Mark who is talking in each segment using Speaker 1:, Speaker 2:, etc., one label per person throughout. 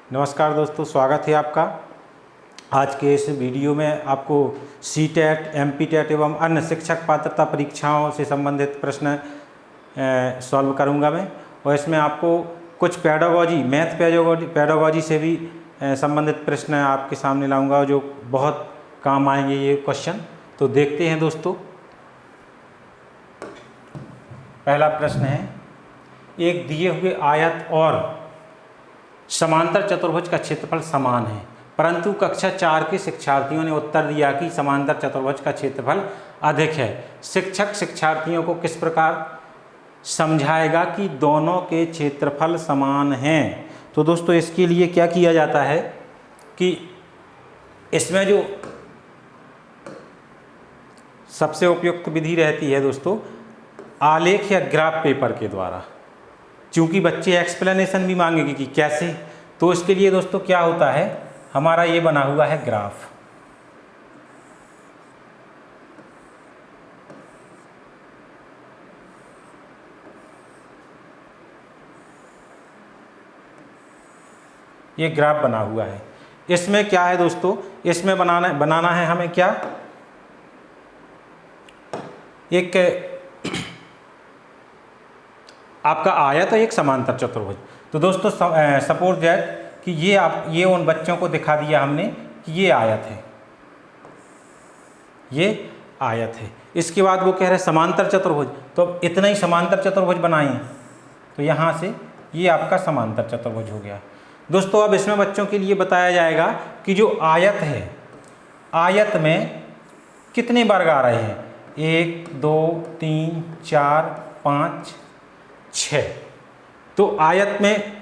Speaker 1: नमस्कार दोस्तों, स्वागत है आपका। आज के इस वीडियो में आपको सीटेट, एमपीटेट एवं अन्य शिक्षक पात्रता परीक्षाओं से संबंधित प्रश्न सॉल्व करूंगा मैं। और इसमें आपको कुछ पेडागोजी, मैथ पेडागोजी से भी संबंधित प्रश्न आपके सामने लाऊंगा जो बहुत काम आएंगे ये क्वेश्चन। तो देखते हैं दोस्तों। पहला प्रश्न है, एक दिए हुए आयत और समांतर चतुर्भुज का क्षेत्रफल समान है, परंतु कक्षा 4 के शिक्षार्थियों ने उत्तर दिया कि समांतर चतुर्भुज का क्षेत्रफल अधिक है। शिक्षक शिक्षार्थियों को किस प्रकार समझाएगा कि दोनों के क्षेत्रफल समान हैं? तो दोस्तों इसके लिए क्या किया जाता है कि इसमें जो सबसे उपयुक्त विधि रहती है दोस्तों, आलेख या ग्राफ पेपर के द्वारा। चूँकि बच्चे एक्सप्लेनेशन भी मांगेंगे कि कैसे, तो इसके लिए दोस्तों क्या होता है, हमारा ये बना हुआ है ग्राफ। ये ग्राफ बना हुआ है। इसमें क्या है दोस्तों, इसमें बनाना है हमें क्या, एक आपका आयत है, एक समांतर चतुर्भुज। तो दोस्तों सपोज दैट कि ये उन बच्चों को दिखा दिया हमने कि ये आयत है, ये आयत है। इसके बाद वो कह रहे हैं समांतर चतुर्भुज, तो इतना ही समांतर चतुर्भुज बनाएं। तो यहाँ से ये आपका समांतर चतुर्भुज हो गया। दोस्तों अब इसमें बच्चों के लिए बताया जाएगा कि जो आयत है, आयत में कितने वर्ग आ रहे हैं, 1 2 3 4 5 6। तो आयत में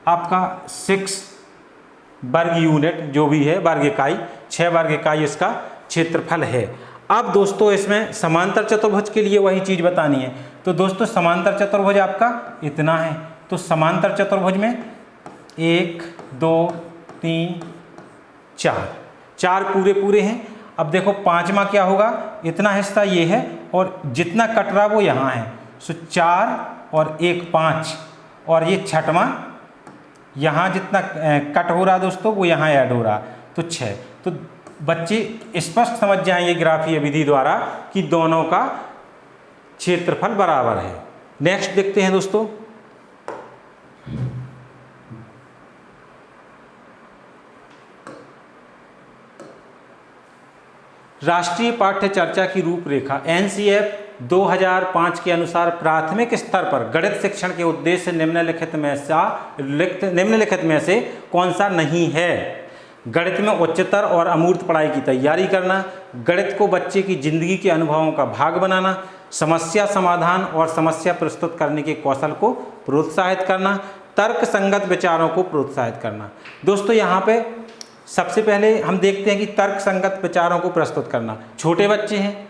Speaker 1: आपका 6 वर्ग यूनिट जो भी है, वर्ग इकाई, 6 वर्ग इकाई इसका क्षेत्रफल है। अब दोस्तों इसमें समांतर चतुर्भुज के लिए वही चीज़ बतानी है। तो दोस्तों समांतर चतुर्भुज आपका इतना है, तो समांतर चतुर्भुज में 1 2 3 4 पूरे हैं। अब देखो पांचवा क्या होगा, इतना हिस्सा ये है और जितना कट रहा वो यहाँ है, सो 4 और 1 5, और ये छठवां यहाँ जितना कट हो रहा दोस्तों वो यहाँ ऐड हो रहा, तो 6। तो बच्चे स्पष्ट समझ जाएंगे ग्राफीय विधि द्वारा कि दोनों का क्षेत्रफल बराबर है। नेक्स्ट देखते हैं दोस्तों। राष्ट्रीय पाठ्य चर्चा की रूपरेखा एनसीएफ 2005 के अनुसार प्राथमिक स्तर पर गणित शिक्षण के उद्देश्य निम्नलिखित में से कौन सा नहीं है? गणित में उच्चतर और अमूर्त पढ़ाई की तैयारी करना, गणित को बच्चे की जिंदगी के अनुभवों का भाग बनाना, समस्या समाधान और समस्या प्रस्तुत करने के कौशल को प्रोत्साहित करना, तर्क संगत विचारों को प्रोत्साहित करना। दोस्तों यहाँ पे सबसे पहले हम देखते हैं कि तर्क संगत विचारों को प्रस्तुत करना। छोटे बच्चे हैं,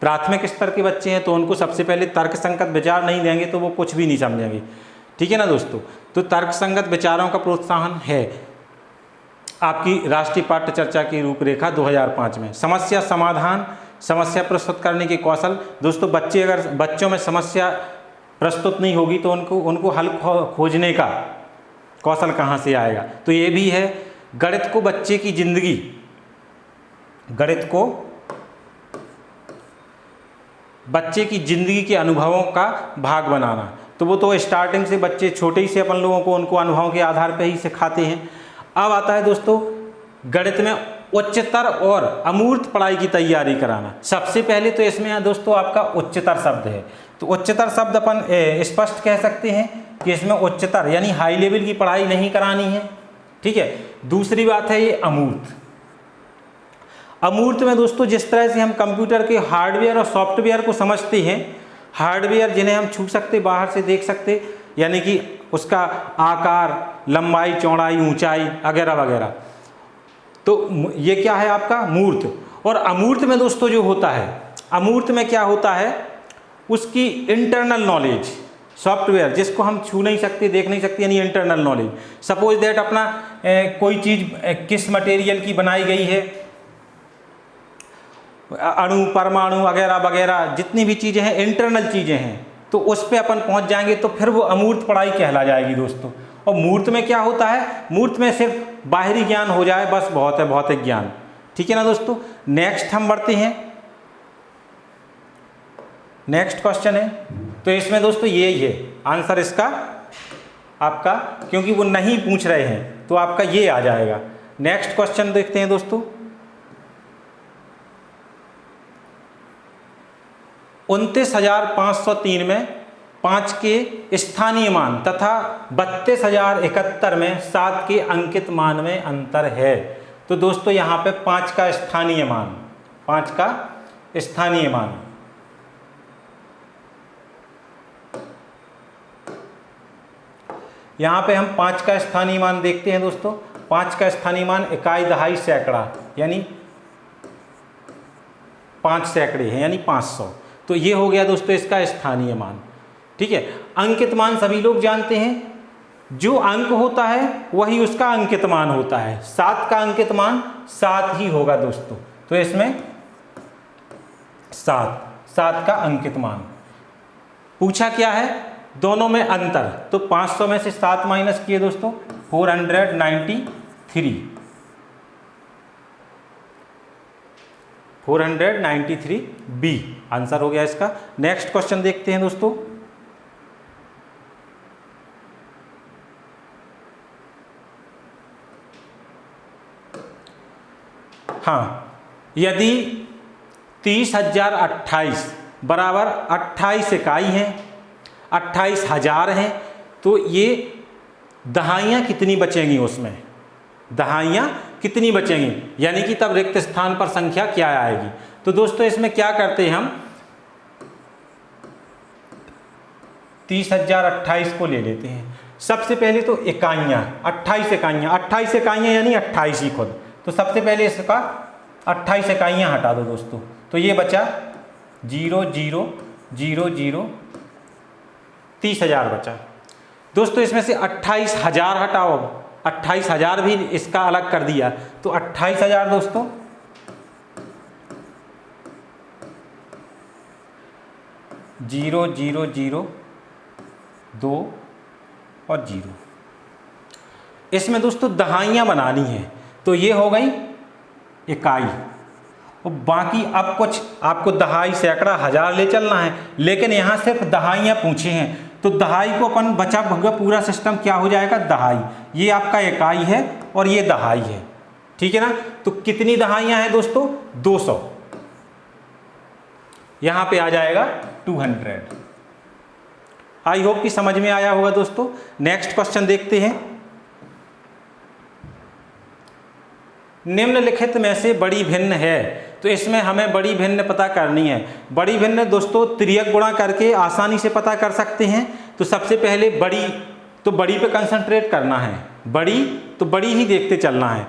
Speaker 1: प्राथमिक स्तर के बच्चे हैं, तो उनको सबसे पहले तर्क संगत विचार नहीं देंगे तो वो कुछ भी नहीं समझेंगे, ठीक है ना दोस्तों। तो तर्क संगत विचारों का प्रोत्साहन है आपकी राष्ट्रीय पाठ्य चर्चा की रूपरेखा 2005 में। समस्या समाधान, समस्या प्रस्तुत करने के कौशल। दोस्तों अगर बच्चों में समस्या प्रस्तुत नहीं होगी तो उनको हल खोजने का कौशल कहाँ से आएगा? तो ये भी है गणित को बच्चे की जिंदगी, गणित को बच्चे की जिंदगी के अनुभवों का भाग बनाना। तो वो तो स्टार्टिंग से बच्चे छोटे ही से अपन लोगों को उनको अनुभवों के आधार पर ही सिखाते हैं। अब आता है दोस्तों गणित में उच्चतर और अमूर्त पढ़ाई की तैयारी कराना। सबसे पहले तो इसमें दोस्तों आपका उच्चतर शब्द है। तो उच्चतर शब्द अपन स्पष्ट कह सकते हैं कि इसमें उच्चतर यानी हाई लेवल की पढ़ाई नहीं करानी है, ठीक है। दूसरी बात है ये अमूर्त। अमूर्त में दोस्तों जिस तरह से हम कंप्यूटर के हार्डवेयर और सॉफ्टवेयर को समझते हैं, हार्डवेयर जिन्हें हम छू सकते, बाहर से देख सकते, यानी कि उसका आकार, लंबाई, चौड़ाई, ऊंचाई वगैरह वगैरह, तो ये क्या है आपका मूर्त। और अमूर्त में दोस्तों जो होता है, अमूर्त में क्या होता है, उसकी इंटरनल नॉलेज, सॉफ्टवेयर जिसको हम छू नहीं सकते, देख नहीं सकते, यानी इंटरनल नॉलेज। सपोज दैट अपना कोई चीज़ किस मटेरियल की बनाई गई है, अणु, परमाणु वगैरह वगैरह जितनी भी चीज़ें हैं, इंटरनल चीज़ें हैं, तो उस पर अपन पहुंच जाएंगे तो फिर वो अमूर्त पढ़ाई कहला जाएगी दोस्तों। और मूर्त में क्या होता है, मूर्त में सिर्फ बाहरी ज्ञान हो जाए बस बहुत है, भौतिक ज्ञान। ठीक है ना दोस्तों। नेक्स्ट हम बढ़ते हैं, नेक्स्ट क्वेश्चन है। तो इसमें दोस्तों यही है आंसर इसका आपका, क्योंकि वो नहीं पूछ रहे हैं तो आपका ये आ जाएगा। नेक्स्ट क्वेश्चन देखते हैं दोस्तों। 29,503 में 5 के स्थानीय मान तथा 32,071 में 7 के अंकित मान में अंतर है। तो दोस्तों यहाँ पे 5 का स्थानीय मान, 5 का स्थानीय मान, यहाँ पे हम 5 का स्थानीय मान देखते हैं दोस्तों। 5 का स्थानीय मान इकाई, दहाई, सैकड़ा, यानी 5 सैकड़े हैं यानी 500। तो ये हो गया दोस्तों इसका स्थानीय मान। ठीक है। अंकित मान सभी लोग जानते हैं, जो अंक होता है वही उसका अंकित मान होता है। 7 का अंकित मान 7 ही होगा दोस्तों। तो इसमें 7 का अंकित मान। पूछा क्या है, दोनों में अंतर। तो 500 में से 7 माइनस किए दोस्तों 493, 493 बी आंसर हो गया इसका। नेक्स्ट क्वेश्चन देखते हैं दोस्तों। हाँ, यदि 30,028 बराबर 28 इकाई है, 28,000 हैं, तो ये दहाइयाँ कितनी बचेंगी, उसमें दहाइयाँ कितनी बचेंगी, यानी कि तब रिक्त स्थान पर संख्या क्या आएगी। तो दोस्तों इसमें क्या करते हैं हम, 30,028 को ले लेते हैं। सबसे पहले तो इकाइयाँ, 28 इकाइयाँ, 28 इकाइयाँ यानी 28 ही खुद। तो सबसे पहले इसका 28 इकाइयाँ हटा दो दोस्तों। तो ये बचा 0 0 0 0, 30,000 बचा दोस्तों। इसमें से 28,000 हटाओ, 28,000 भी इसका अलग कर दिया तो 28,000 दोस्तों, 0 0 0 2 और 0। इसमें दोस्तों दहाइयाँ बनानी है, तो ये हो गई इकाई। और बाकी अब कुछ आपको दहाई, सैकड़ा, हजार ले चलना है, लेकिन यहाँ सिर्फ दहाइयाँ पूछे हैं। तो दहाई को अपन बचा भगा पूरा सिस्टम क्या हो जाएगा, दहाई। ये आपका इकाई है और ये दहाई है। ठीक है ना। तो कितनी दहाइयाँ हैं दोस्तों, 200। यहाँ पे आ जाएगा 200। आई होप कि समझ में आया होगा दोस्तों। नेक्स्ट क्वेश्चन देखते हैं। निम्नलिखित में से बड़ी भिन्न है। तो इसमें हमें बड़ी भिन्न पता करनी है। बड़ी भिन्न दोस्तों तिर्यक गुणा करके आसानी से पता कर सकते हैं। तो सबसे पहले बड़ी, तो बड़ी पे कंसंट्रेट करना है, बड़ी तो बड़ी ही देखते चलना है।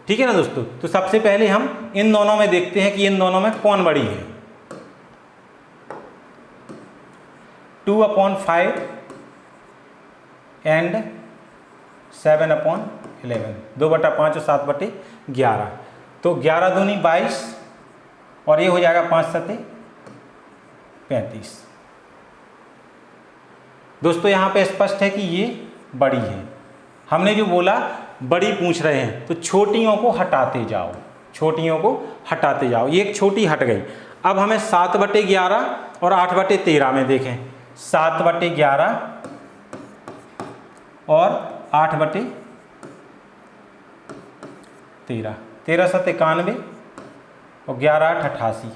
Speaker 1: ठीक है ना दोस्तों। तो सबसे पहले हम इन दोनों में देखते हैं कि इन दोनों में कौन बड़ी है। 2/5 एंड 7/11, 2/5 और 7/11। तो 11 दूनी 22 और ये हो जाएगा 5 सते 35। दोस्तों यहाँ पे स्पष्ट है कि ये बड़ी है। हमने जो बोला बड़ी पूछ रहे हैं, तो छोटियों को हटाते जाओ, छोटियों को हटाते जाओ। ये एक छोटी हट गई। अब हमें 7/11 और 8/13 में देखें। 7/11 और 8/13, 13 सते 91 और 11 8 88।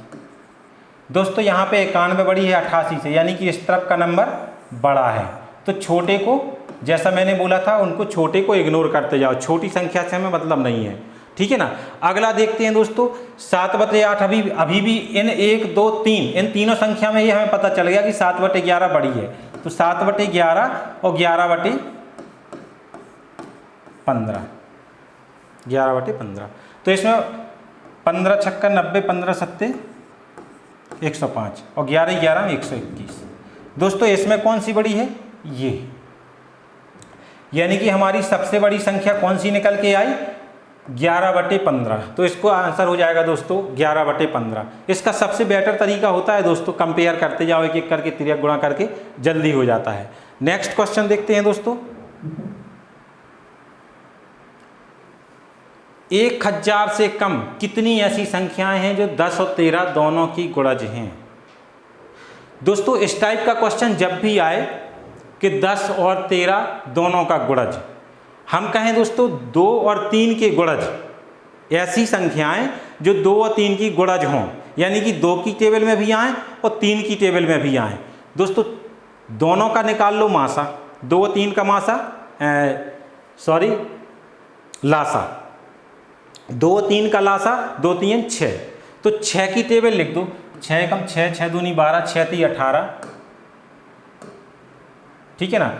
Speaker 1: दोस्तों यहाँ पे 91 बड़ी है 88 से, यानी कि इस तरफ का नंबर बड़ा है। तो छोटे को, जैसा मैंने बोला था, उनको छोटे को इग्नोर करते जाओ, छोटी संख्या से हमें मतलब नहीं है। ठीक है ना। अगला देखते हैं दोस्तों। 7/8 अभी भी इन 1 2 3 इन तीनों संख्या में ही हमें पता चल गया कि 7/11 बड़ी है। तो 7/11 और 11/15, 11/15। तो इसमें 15 छक्का 90, 15 सत्ते 105 और 11 11 में 121। दोस्तों इसमें कौन सी बड़ी है, ये, यानी कि हमारी सबसे बड़ी संख्या कौन सी निकल के आई, 11/15। तो इसको आंसर हो जाएगा दोस्तों 11/15। इसका सबसे बेटर तरीका होता है दोस्तों, कंपेयर करते जाओ, एक एक करके तिर्यक गुणा करके जल्दी हो जाता है। नेक्स्ट क्वेश्चन देखते हैं दोस्तों। 1000 से कम कितनी ऐसी संख्याएं हैं जो 10 और 13 दोनों की गुणज हैं। दोस्तों इस टाइप का क्वेश्चन जब भी आए कि 10 और 13 दोनों का गुणज, हम कहें दोस्तों 2 और 3 के गुणज, ऐसी संख्याएं जो 2 और 3 की गुणज हों, यानी कि 2 की टेबल में भी आएँ और 3 की टेबल में भी आएँ। दोस्तों दोनों का निकाल लो मासा, 2 और 3 का मासा, लासा, 2 और 3 का लासा, 2 3 6, तो 6 की टेबल लिख दो, 6 एकम 6, 6 दूनी 12, 6 3 18, ठीक है ना,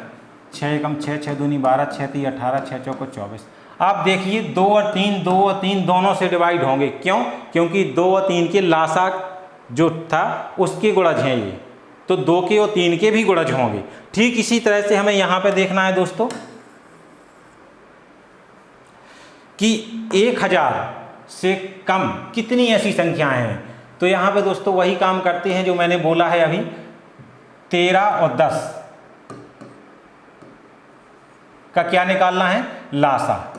Speaker 1: 6 एकम 6, 6 दूनी 12, 6 3 18, 6 चौको 24। आप देखिए 2 और 3 दोनों से डिवाइड होंगे, क्यों? क्योंकि 2 और 3 के लासा जो था उसके गुणज हैं ये, तो 2 के और 3 के भी गुणज होंगे। ठीक इसी तरह से हमें यहाँ पे देखना है दोस्तों कि 1000 से कम कितनी ऐसी संख्याएं हैं। तो यहाँ पे दोस्तों वही काम करते हैं जो मैंने बोला है अभी, 13 और 10 का क्या निकालना है, लासा।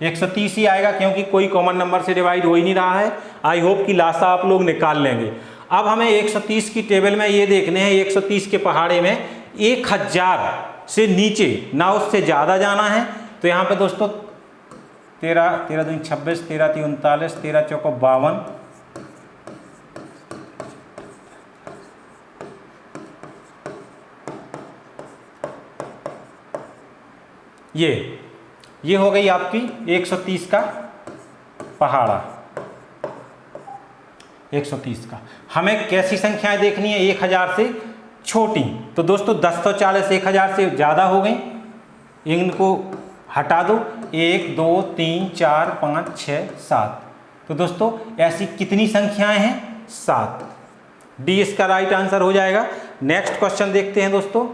Speaker 1: 130 ही आएगा क्योंकि कोई कॉमन नंबर से डिवाइड हो ही नहीं रहा है। आई होप कि लासा आप लोग निकाल लेंगे। अब हमें 130 की टेबल में ये देखने हैं, 130 के पहाड़े में 1000 से नीचे ना उससे ज़्यादा जाना है। तो यहाँ पे दोस्तों 13 दूनी 26, 13 3 39, 13 चौको 52, ये हो गई आपकी 130 का पहाड़ा। 130 का हमें कैसी संख्याएं देखनी है, 1000 से छोटी। तो दोस्तों 10 तो 40 1000 से ज़्यादा हो गई, इनको हटा दो, 1 2 3 4 5 6 7। तो दोस्तों ऐसी कितनी संख्याएं हैं, 7। डी इसका राइट आंसर हो जाएगा। नेक्स्ट क्वेश्चन देखते हैं दोस्तों।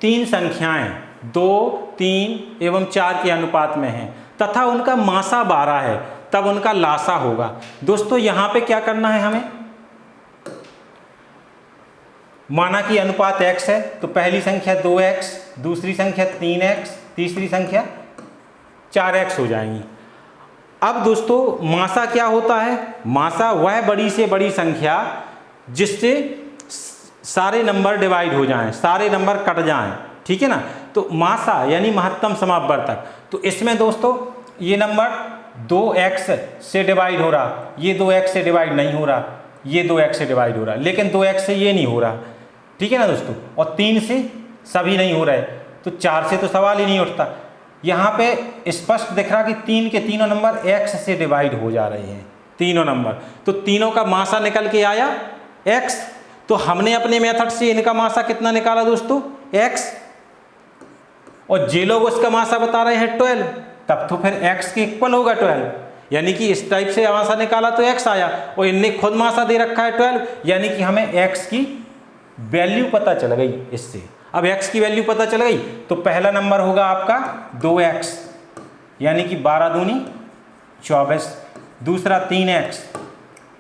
Speaker 1: 3 संख्याएं 2 3 एवं 4 के अनुपात में हैं तथा उनका मासा 12 है, तब उनका लासा होगा। दोस्तों यहाँ पे क्या करना है हमें, माना कि अनुपात x है, तो पहली संख्या 2x, दूसरी संख्या 3x, तीसरी संख्या 4x हो जाएंगी। अब दोस्तों मासा क्या होता है, मासा वह बड़ी से बड़ी संख्या जिससे सारे नंबर डिवाइड हो जाएं, सारे नंबर कट जाएं, ठीक है ना। तो मासा यानी महत्तम समापवर्तक। तो इसमें दोस्तों ये नंबर 2x से डिवाइड हो रहा, ये 2x से डिवाइड नहीं हो रहा, ये 2x से डिवाइड हो रहा, लेकिन 2x से ये नहीं हो रहा, ठीक है ना दोस्तों। और 3 से सभी नहीं हो रहे, तो 4 से तो सवाल ही नहीं उठता। यहाँ पे स्पष्ट दिख रहा कि 3 के तीनों नंबर x से डिवाइड हो जा रहे हैं, तीनों नंबर। तो तीनों का मासा निकल के आया x। तो हमने अपने मेथड से इनका मासा कितना निकाला दोस्तों, x, और जे लोग उसका मासा बता रहे हैं 12, तब तो फिर x के इक्वल होगा 12, यानी कि इस टाइप से मासा निकाला तो x आया, और इनने खुद मासा दे रखा है 12, यानी कि हमें x की वैल्यू पता चल गई इससे। अब x की वैल्यू पता चल गई तो पहला नंबर होगा आपका 2x, यानी कि 12 दूनी 24, दूसरा 3x,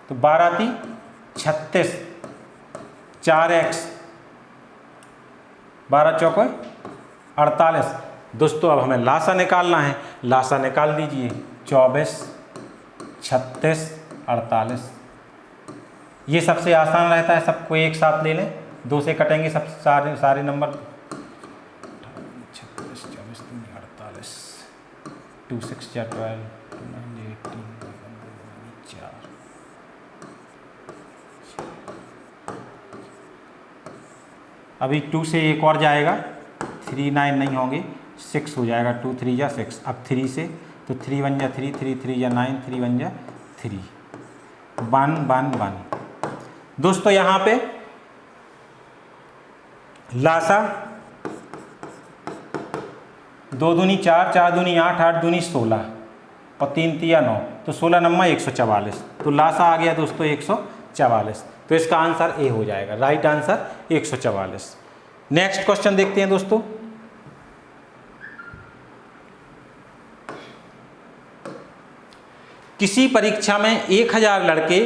Speaker 1: तो 12 × 36, 4x, 12 चौको 48। दोस्तों अब हमें लासा निकालना है, लासा निकाल दीजिए, 24 36 48। ये सबसे आसान रहता है, सबको एक साथ ले लें, 2 से कटेंगे सब सारे नंबर। 36 24 48, 2 6 12, 2 9 18, 4। अभी 2 से एक और जाएगा, 3 9 नहीं होंगे, 6 हो जाएगा, 2 3 या 6। अब 3 से तो 3 1 या 3, 3 3 या 9, 3 1 या 3, 1 1 1। दोस्तों यहाँ पे लासा 2 दूनी 4, 4 दूनी 8, 8 दूनी 16 और 3 3 9, तो 16 नंबर 144। तो लासा आ गया दोस्तों 144। तो इसका आंसर ए हो जाएगा, राइट आंसर 144। नेक्स्ट क्वेश्चन देखते हैं दोस्तों। किसी परीक्षा में 1000 लड़के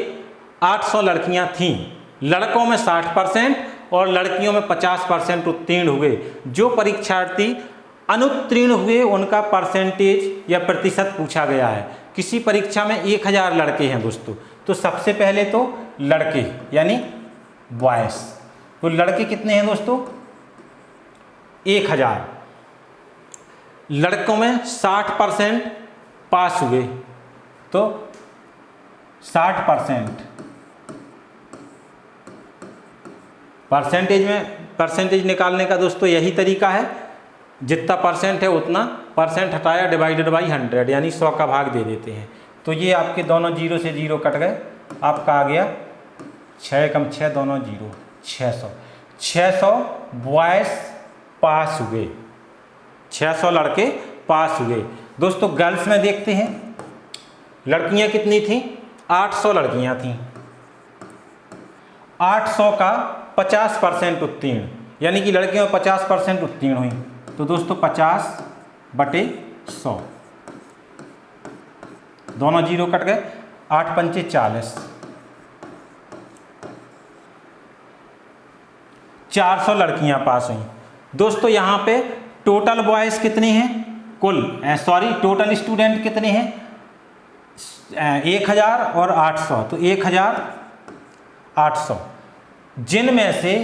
Speaker 1: 800 लड़कियां थीं, लड़कों में 60% और लड़कियों में 50% उत्तीर्ण हुए। जो परीक्षार्थी अनुत्तीर्ण हुए उनका परसेंटेज या प्रतिशत पूछा गया है। किसी परीक्षा में 1000 लड़के हैं दोस्तों, तो सबसे पहले तो लड़के यानी बॉयज, तो लड़के कितने हैं दोस्तों 1000। लड़कों में 60% पास हुए, तो 60% परसेंटेज निकालने का दोस्तों यही तरीका है, जितना परसेंट है उतना परसेंट हटाया डिवाइडेड बाई 100 यानी 100 का भाग दे देते हैं। तो ये आपके दोनों 0 से 0 कट गए, आपका आ गया 6 कम 6 दोनों 0, 600 बॉयज़ पास हुए, 600 लड़के पास हुए। दोस्तों गर्ल्स में देखते हैं, लड़कियां कितनी थीं 800 लड़कियां थीं, 800 का 50% उत्तीर्ण, यानी कि लड़कियों में 50% उत्तीर्ण हुई। तो दोस्तों 50/100, दोनों 0 कट गए, 8 पंचे 40, 400 लड़कियां पास हुई। दोस्तों यहाँ पे टोटल बॉयज़ कितने हैं, टोटल स्टूडेंट कितने हैं 1000 और 800, तो 1800। जिनमें से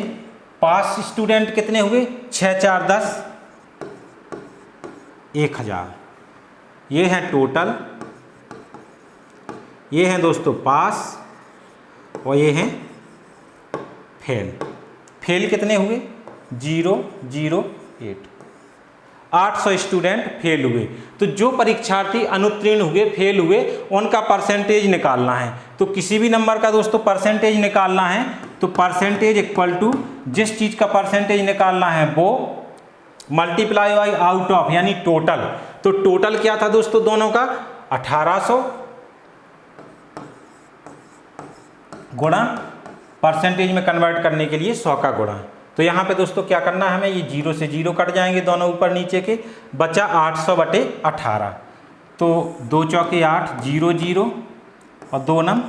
Speaker 1: पास स्टूडेंट कितने हुए 6 4 10, 1000। ये हैं टोटल, ये हैं दोस्तों पास और ये हैं फेल कितने हुए 008। 800 स्टूडेंट फेल हुए। तो जो परीक्षार्थी अनुत्तीर्ण हुए, फेल हुए, उनका परसेंटेज निकालना है। तो किसी भी नंबर का दोस्तों परसेंटेज निकालना है तो परसेंटेज इक्वल टू जिस चीज़ का परसेंटेज निकालना है वो मल्टीप्लाई बाई आउट ऑफ यानी टोटल। तो टोटल क्या था दोस्तों दोनों का 1800 गुणा परसेंटेज में कन्वर्ट करने के लिए 100 का गुणा। तो यहाँ पे दोस्तों क्या करना है हमें, ये 0 से 0 कट जाएंगे दोनों ऊपर नीचे के, बचा 800/18। तो 2 चौके 8 0 0 और 2 नम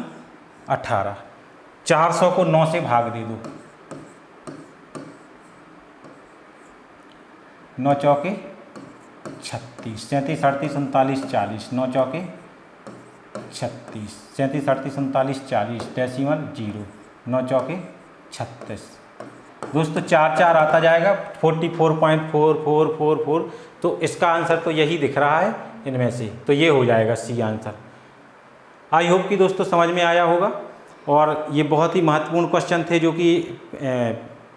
Speaker 1: 18। 400 को 9 से भाग दे दो, 9 चौके 36, 37 38 39 40, 9 चौके 36, 37 38 39 40, डेसिमल 0, 9 चौके 36। दोस्तों 4 4 आता जाएगा 44.4444। तो इसका आंसर तो यही दिख रहा है इनमें से, तो ये हो जाएगा सी आंसर। आई होप कि दोस्तों समझ में आया होगा। और ये बहुत ही महत्वपूर्ण क्वेश्चन थे जो कि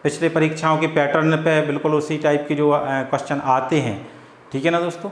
Speaker 1: पिछले परीक्षाओं के पैटर्न पे बिल्कुल उसी टाइप के जो क्वेश्चन आते हैं। ठीक है ना दोस्तों।